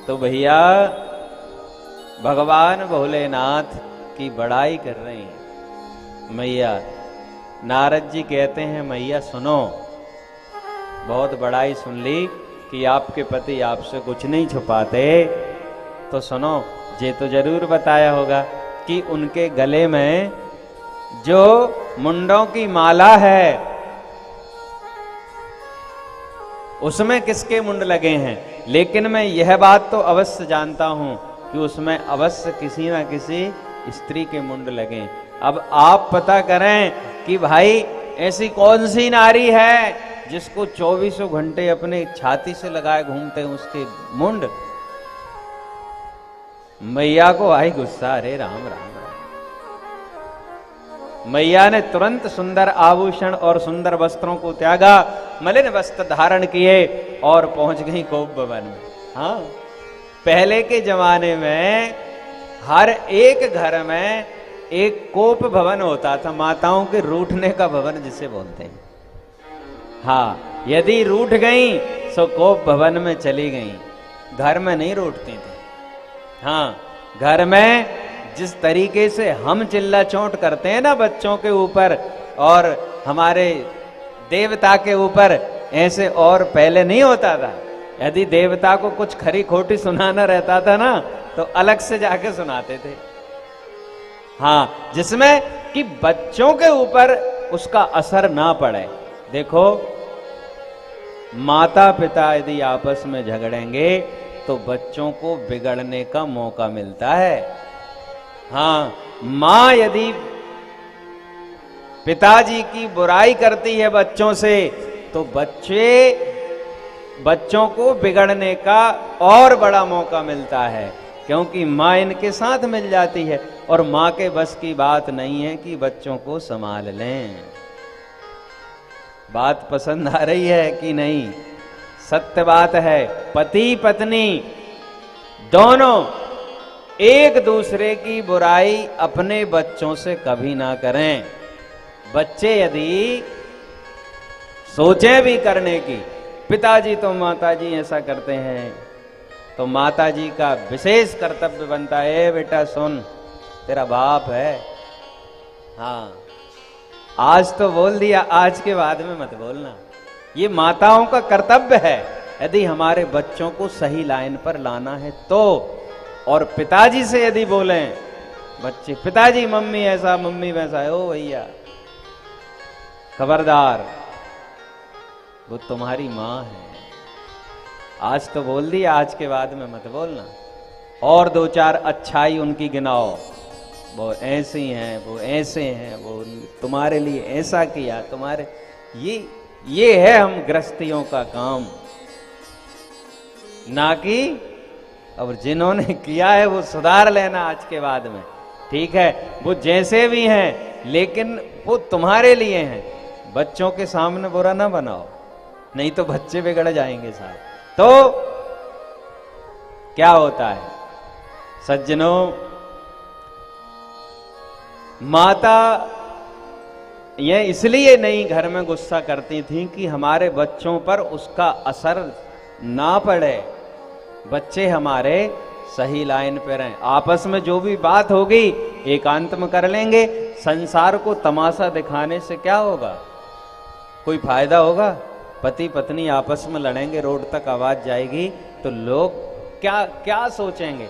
तो भैया भगवान भोलेनाथ की बड़ाई कर रहे हैं मैया। नारद जी कहते हैं मैया सुनो, बहुत बड़ाई सुन ली कि आपके पति आपसे कुछ नहीं छुपाते, तो सुनो, ये तो जरूर बताया होगा कि उनके गले में जो मुंडों की माला है उसमें किसके मुंड लगे हैं, लेकिन मैं यह बात तो अवश्य जानता हूं कि उसमें अवश्य किसी ना किसी स्त्री के मुंड लगे। अब आप पता करें कि भाई ऐसी कौन सी नारी है जिसको 24 घंटे अपने छाती से लगाए घूमते हैं उसके मुंड। मैया को आई गुस्सा, अरे राम राम राम। मैया ने तुरंत सुंदर आभूषण और सुंदर वस्त्रों को त्यागा, मलिन वस्त्र धारण किए और पहुंच गई कोप भवन में। हाँ, पहले के जमाने में हर एक घर में एक कोप भवन होता था, माताओं के रूठने का भवन जिसे बोलते हैं। हाँ, यदि रूठ गई तो कोप भवन में चली गई, घर में नहीं रूठती थी। हाँ, घर में जिस तरीके से हम चिल्ला चोट करते हैं ना बच्चों के ऊपर और हमारे देवता के ऊपर, ऐसे और पहले नहीं होता था। यदि देवता को कुछ खरी खोटी सुनाना रहता था ना तो अलग से जाके सुनाते थे। हाँ, जिसमें कि बच्चों के ऊपर उसका असर ना पड़े। देखो, माता पिता यदि आपस में झगड़ेंगे तो बच्चों को बिगड़ने का मौका मिलता है। हाँ, मां यदि पिताजी की बुराई करती है बच्चों से तो बच्चों को बिगड़ने का और बड़ा मौका मिलता है, क्योंकि मां इनके साथ मिल जाती है और मां के बस की बात नहीं है कि बच्चों को संभाल लें। बात पसंद आ रही है कि नहीं? सत्य बात है, पति पत्नी दोनों एक दूसरे की बुराई अपने बच्चों से कभी ना करें। बच्चे यदि सोचे भी करने की, पिताजी तो माताजी ऐसा करते हैं, तो माताजी का विशेष कर्तव्य बनता है, बेटा सुन, तेरा बाप है। हाँ, आज तो बोल दिया, आज के बाद में मत बोलना। ये माताओं का कर्तव्य है यदि हमारे बच्चों को सही लाइन पर लाना है तो। और पिताजी से यदि बोलें बच्चे, पिताजी मम्मी ऐसा मम्मी वैसा है, ओ भैया खबरदार, वो तुम्हारी मां है। आज तो बोल दिया, आज के बाद में मत बोलना। और दो चार अच्छाई उनकी गिनाओ, वो ऐसी हैं, वो ऐसे हैं, वो तुम्हारे लिए ऐसा किया, तुम्हारे ये है हम गृहस्थियों का काम। ना कि अब जिन्होंने किया है वो सुधार लेना आज के बाद में। ठीक है, वो जैसे भी हैं लेकिन वो तुम्हारे लिए हैं। बच्चों के सामने बुरा ना बनाओ, नहीं तो बच्चे बिगड़ जाएंगे साहब। तो क्या होता है सज्जनों, माता ये इसलिए नहीं घर में गुस्सा करती थी कि हमारे बच्चों पर उसका असर ना पड़े, बच्चे हमारे सही लाइन पे रहें। आपस में जो भी बात होगी एकांत में कर लेंगे। संसार को तमाशा दिखाने से क्या होगा? कोई फायदा होगा? पति पत्नी आपस में लड़ेंगे, रोड तक आवाज जाएगी तो लोग क्या क्या सोचेंगे?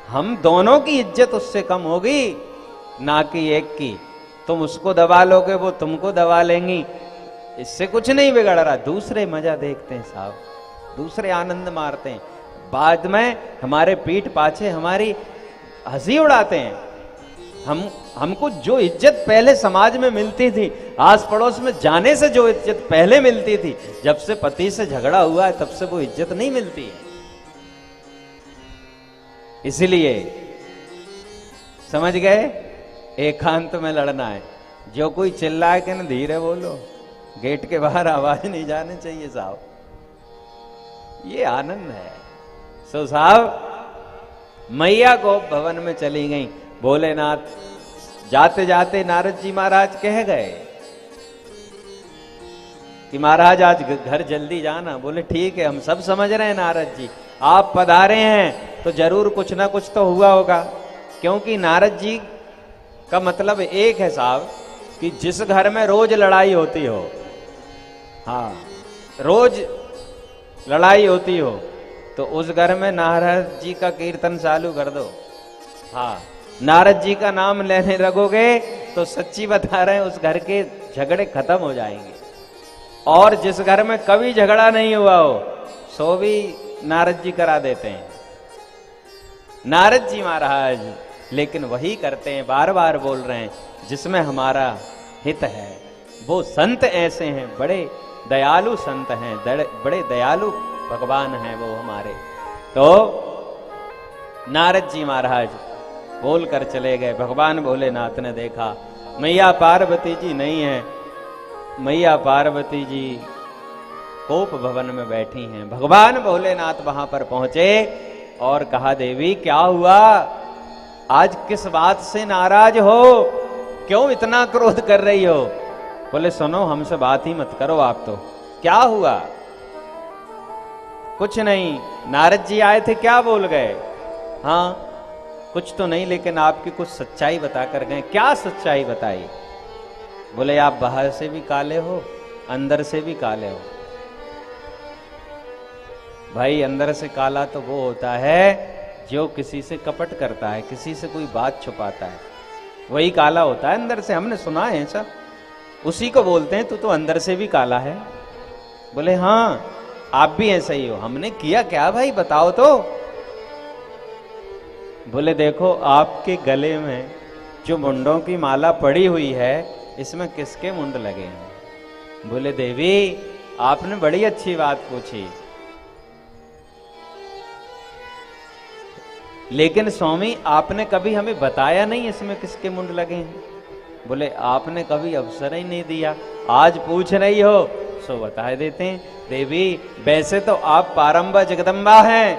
हम दोनों की इज्जत उससे कम होगी ना कि एक की। तुम उसको दबा लोगे, वो तुमको दबा लेंगी, इससे कुछ नहीं बिगड़ रहा। दूसरे मजा देखते हैं साहब, दूसरे आनंद मारते हैं, बाद में हमारे पीठ पाछे हमारी हंसी उड़ाते हैं। हमको जो इज्जत पहले समाज में मिलती थी, आस पड़ोस में जाने से जो इज्जत पहले मिलती थी, जब से पति से झगड़ा हुआ है तब से वो इज्जत नहीं मिलती है। इसलिए समझ गए, एकांत में लड़ना है। जो कोई चिल्लाए कि ना धीरे बोलो, गेट के बाहर आवाज नहीं जाने चाहिए साहब, ये आनंद है। सो साहब, मैया को भवन में चली गई। भोलेनाथ जाते जाते नारद जी महाराज कह गए कि महाराज आज घर जल्दी जाना। बोले ठीक है, हम सब समझ रहे हैं नारद जी आप पधारे हैं तो जरूर कुछ ना कुछ तो हुआ होगा। क्योंकि नारद जी का मतलब एक है साहब कि जिस घर में रोज लड़ाई होती हो, हाँ रोज लड़ाई होती हो, तो उस घर में नारद जी का कीर्तन चालू कर दो। हाँ, नारद जी का नाम लेने लगोगे तो सच्ची बता रहे हैं उस घर के झगड़े खत्म हो जाएंगे। और जिस घर में कभी झगड़ा नहीं हुआ हो सो भी नारद जी करा देते हैं, नारद जी महाराज। लेकिन वही करते हैं, बार बार बोल रहे हैं, जिसमें हमारा हित है। वो संत ऐसे हैं, बड़े दयालु संत हैं, बड़े दयालु भगवान हैं वो हमारे। तो नारद जी महाराज बोल कर चले गए। भगवान भोलेनाथ ने देखा मैया पार्वती जी नहीं है, मैया पार्वती जी कोप भवन में बैठी हैं। भगवान भोलेनाथ वहां पर पहुंचे और कहा देवी क्या हुआ, आज किस बात से नाराज हो, क्यों इतना क्रोध कर रही हो? बोले सुनो, हमसे बात ही मत करो आप तो। क्या हुआ? कुछ नहीं, नारद जी आए थे, क्या बोल गए? हाँ कुछ तो नहीं, लेकिन आपकी कुछ सच्चाई बता कर गए। क्या सच्चाई बताई? बोले आप बाहर से भी काले हो, अंदर से भी काले हो। भाई अंदर से काला तो वो होता है जो किसी से कपट करता है, किसी से कोई बात छुपाता है, वही काला होता है अंदर से। हमने सुना है सब, उसी को बोलते हैं तू तो अंदर से भी काला है। बोले हाँ आप भी ऐसा ही हो। हमने किया क्या भाई बताओ तो? बोले देखो आपके गले में जो मुंडों की माला पड़ी हुई है, इसमें किसके मुंड लगे हैं? बोले देवी आपने बड़ी अच्छी बात पूछी, लेकिन स्वामी आपने कभी हमें बताया नहीं इसमें किसके मुंड लगे हैं। बोले आपने कभी अवसर ही नहीं दिया, आज पूछ रही हो सो बता देते हैं। देवी वैसे तो आप पारंबा जगदम्बा हैं,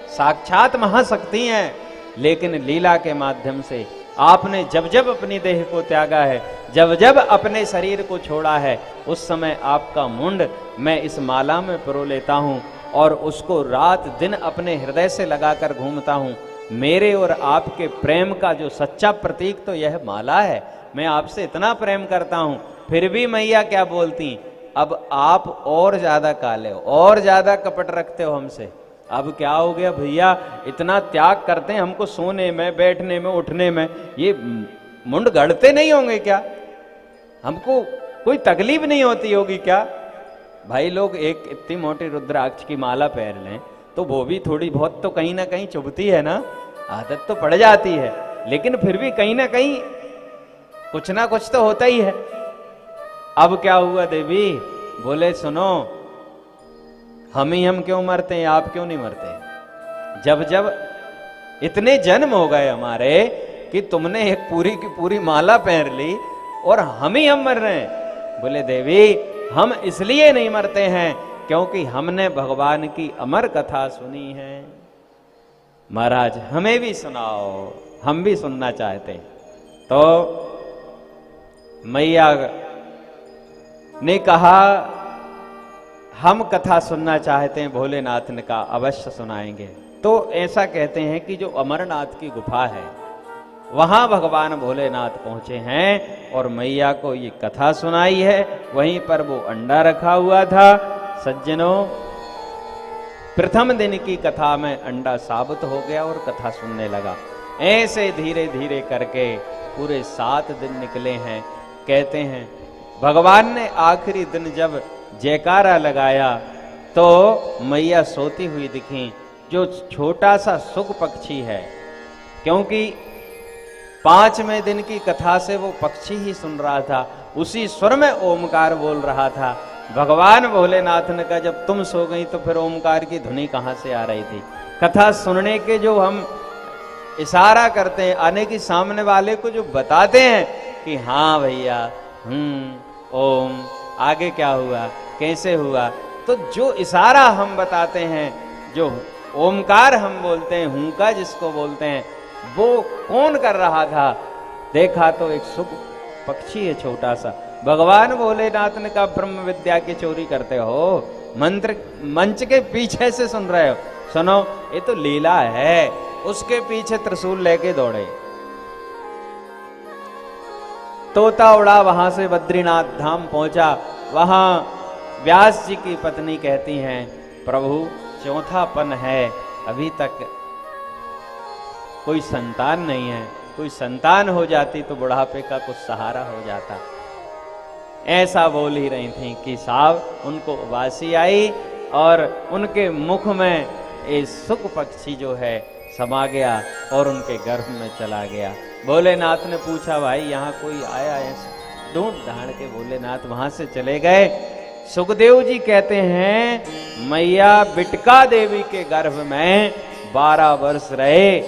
साक्षात महाशक्ति हैं, लेकिन लीला के माध्यम से आपने जब जब अपनी देह को त्यागा है, जब जब अपने शरीर को छोड़ा है, उस समय आपका मुंड मैं इस माला में पिरो लेता हूं और उसको रात दिन अपने हृदय से लगाकर घूमता हूं। मेरे और आपके प्रेम का जो सच्चा प्रतीक तो यह माला है। मैं आपसे इतना प्रेम करता हूं, फिर भी मैया क्या बोलती, अब आप और ज्यादा काले हो, और ज्यादा कपट रखते हो हमसे। अब क्या हो गया भैया, इतना त्याग करते हैं हमको सोने में, बैठने में, उठने में, ये मुंड गड़ते नहीं होंगे क्या? हमको कोई तकलीफ नहीं होती होगी क्या? भाई लोग एक इतनी मोटी रुद्राक्ष की माला पहन लें तो वो भी थोड़ी बहुत तो कहीं ना कहीं चुभती है ना, आदत तो पड़ जाती है, लेकिन फिर भी कहीं ना कहीं कुछ ना कुछ तो होता ही है। अब क्या हुआ देवी? बोले सुनो, हम क्यों मरते हैं, आप क्यों नहीं मरते? जब जब इतने जन्म हो गए हमारे कि तुमने एक पूरी की पूरी माला पहन ली और हम मर रहे हैं। बोले देवी हम इसलिए नहीं मरते हैं क्योंकि हमने भगवान की अमर कथा सुनी है। महाराज हमें भी सुनाओ, हम भी सुनना चाहते हैं। तो मैया ने कहा हम कथा सुनना चाहते हैं, भोलेनाथ ने कहा अवश्य सुनाएंगे। तो ऐसा कहते हैं कि जो अमरनाथ की गुफा है वहां भगवान भोलेनाथ पहुंचे हैं और मैया को ये कथा सुनाई है। वहीं पर वो अंडा रखा हुआ था। सज्जनों, प्रथम दिन की कथा में अंडा साबित हो गया और कथा सुनने लगा। ऐसे धीरे धीरे करके पूरे 7 दिन निकले हैं। कहते हैं भगवान ने आखिरी दिन जब जयकारा लगाया तो मैया सोती हुई दिखी। जो छोटा सा सुग पक्षी है, क्योंकि 5वें दिन की कथा से वो पक्षी ही सुन रहा था, उसी स्वर में ओमकार बोल रहा था। भगवान भोलेनाथ ने कहा जब तुम सो गई तो फिर ओमकार की धुनी कहां से आ रही थी? कथा सुनने के जो हम इशारा करते हैं, आने की सामने वाले को जो बताते हैं कि हाँ भैया ओम, आगे क्या हुआ, कैसे हुआ, तो जो इशारा हम बताते हैं, जो ओमकार हम बोलते हैं, हुंका जिसको बोलते हैं, वो कौन कर रहा था? देखा तो एक सुग पक्षी है छोटा सा। भगवान भोलेनाथ ने कहा ब्रह्म विद्या की चोरी करते हो, मंत्र मंच के पीछे से सुन रहे हो, सुनो ये तो लीला है। उसके पीछे त्रिशूल लेके दौड़े। तोता उड़ा वहां से बद्रीनाथ धाम पहुंचा। वहां व्यास जी की पत्नी कहती हैं, प्रभु चौथापन है, अभी तक कोई संतान नहीं है, कोई संतान हो जाती तो बुढ़ापे का कुछ सहारा हो जाता। ऐसा बोल ही रही थी कि साहब उनको उबासी आई और उनके मुख में ये सुख पक्षी जो है समा गया और उनके गर्भ में चला गया। भोलेनाथ ने पूछा, भाई यहाँ कोई आया है? ढूंढ ढांड के भोलेनाथ वहां से चले गए। सुखदेव जी कहते हैं मैया बिटका देवी के गर्भ में 12 वर्ष रहे।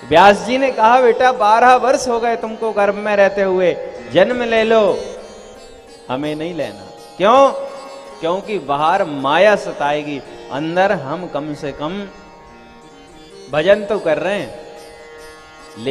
व्यास जी ने कहा, बेटा 12 वर्ष हो गए तुमको गर्भ में रहते हुए, जन्म ले लो। हमें नहीं लेना। क्यों? क्योंकि बाहर माया सताएगी, अंदर हम कम से कम भजन तो कर रहे हैं,